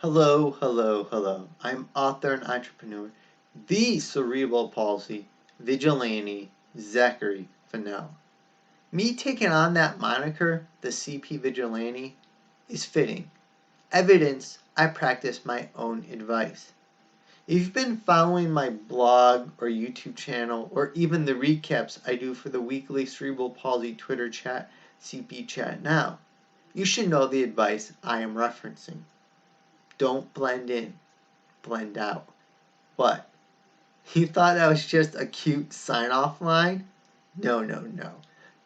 Hello, hello, hello. I'm author and entrepreneur, the cerebral palsy vigilante, Zachary Fennell. Me taking on that moniker, the CP Vigilante, is fitting. Evidence I practice my own advice. If you've been following my blog or YouTube channel, or even the recaps I do for the weekly cerebral palsy Twitter chat, CP Chat Now, you should know the advice I am referencing. Don't blend in, blend out. What? You thought that was just a cute sign-off line? No, no, no.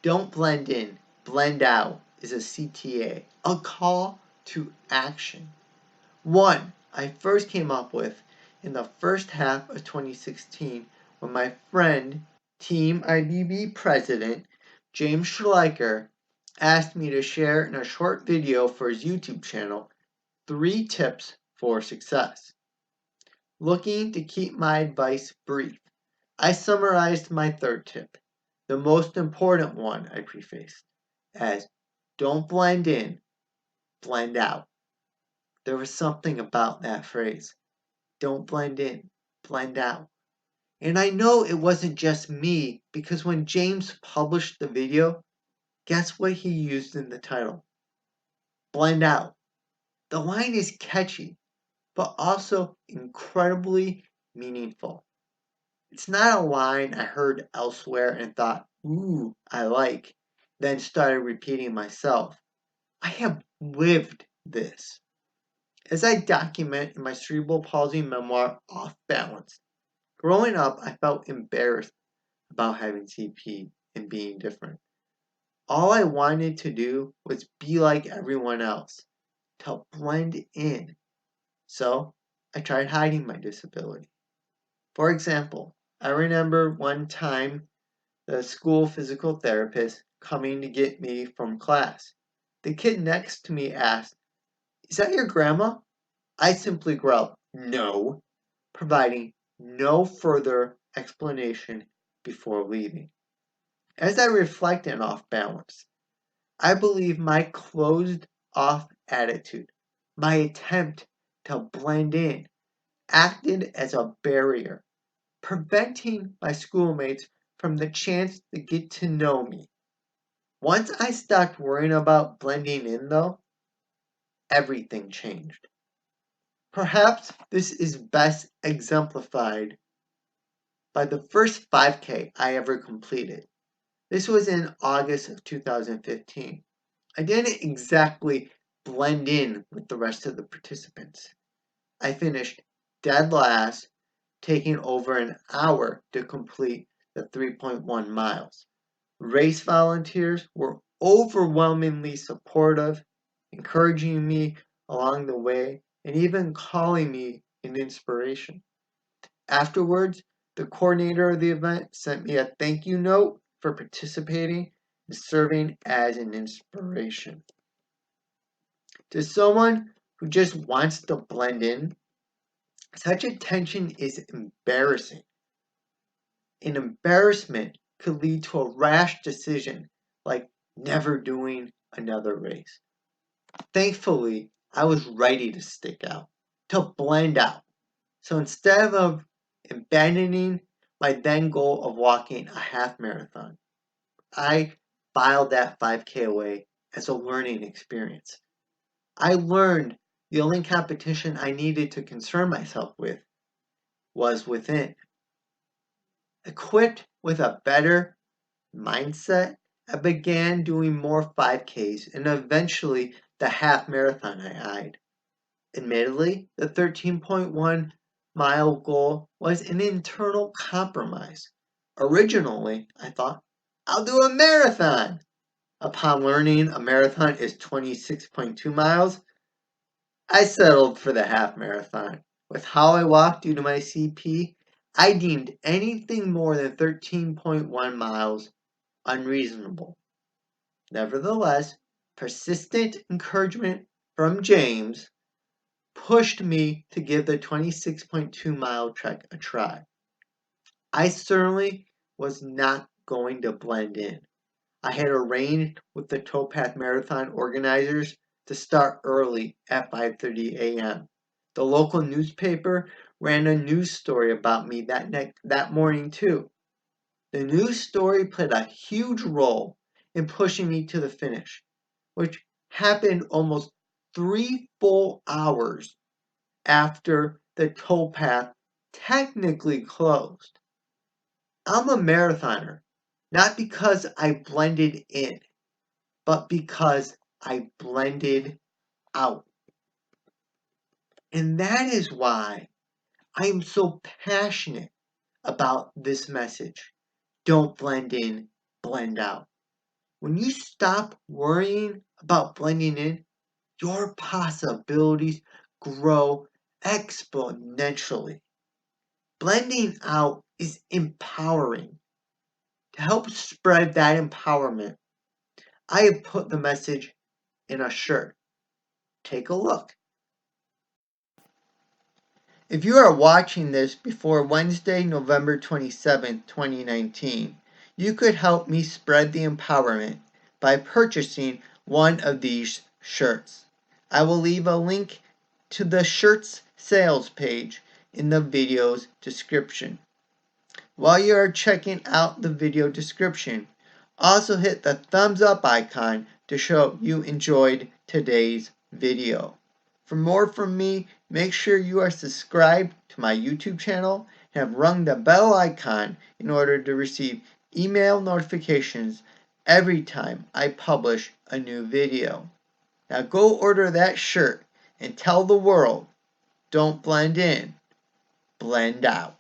Don't blend in, blend out is a CTA, a call to action. One I first came up with in the first half of 2016 when my friend, Team IBB President James Schleicher, asked me to share in a short video for his YouTube channel 3 tips for success. Looking to keep my advice brief, I summarized my third tip, the most important one I prefaced, as don't blend in, blend out. There was something about that phrase, don't blend in, blend out. And I know it wasn't just me because when James published the video, guess what he used in the title? Blend out. The line is catchy, but also incredibly meaningful. It's not a line I heard elsewhere and thought, ooh, I like, then started repeating myself. I have lived this. As I document in my cerebral palsy memoir, Off Balance, growing up, I felt embarrassed about having CP and being different. All I wanted to do was be like everyone else, to blend in. So I tried hiding my disability. For example, I remember one time the school physical therapist coming to get me from class. The kid next to me asked, "Is that your grandma?" I simply growled, "No," providing no further explanation before leaving. As I reflect on Off Balance, I believe my closed off attitude, my attempt to blend in, acted as a barrier, preventing my schoolmates from the chance to get to know me. Once I stopped worrying about blending in, though, everything changed. Perhaps this is best exemplified by the first 5K I ever completed. This was in August of 2015. I didn't exactly blend in with the rest of the participants. I finished dead last, taking over an hour to complete the 3.1 miles. Race volunteers were overwhelmingly supportive, encouraging me along the way, and even calling me an inspiration. Afterwards, the coordinator of the event sent me a thank you note for participating and serving as an inspiration. To someone who just wants to blend in, such attention is embarrassing. An embarrassment could lead to a rash decision like never doing another race. Thankfully, I was ready to stick out, to blend out. So instead of abandoning my then goal of walking a half marathon, I filed that 5K away as a learning experience. I learned the only competition I needed to concern myself with was within. Equipped with a better mindset, I began doing more 5Ks and eventually the half marathon I eyed. Admittedly, the 13.1-mile goal was an internal compromise. Originally, I thought, I'll do a marathon. Upon learning a marathon is 26.2 miles, I settled for the half marathon. With how I walked due to my CP, I deemed anything more than 13.1 miles unreasonable. Nevertheless, persistent encouragement from James pushed me to give the 26.2-mile trek a try. I certainly was not going to blend in. I had arranged with the Towpath Marathon organizers to start early at 5:30 a.m. The local newspaper ran a news story about me that morning too. The news story played a huge role in pushing me to the finish, which happened almost 3 full hours after the towpath technically closed. I'm a marathoner, not because I blended in, but because I blended out. And that is why I am so passionate about this message. Don't blend in, blend out. When you stop worrying about blending in, your possibilities grow exponentially. Blending out is empowering. To help spread that empowerment, I have put the message in a shirt. Take a look. If you are watching this before Wednesday, November 27th, 2019, you could help me spread the empowerment by purchasing one of these shirts. I will leave a link to the shirts sales page in the video's description. While you are checking out the video description, also hit the thumbs up icon to show you enjoyed today's video. For more from me, make sure you are subscribed to my YouTube channel and have rung the bell icon in order to receive email notifications every time I publish a new video. Now go order that shirt and tell the world, don't blend in, blend out.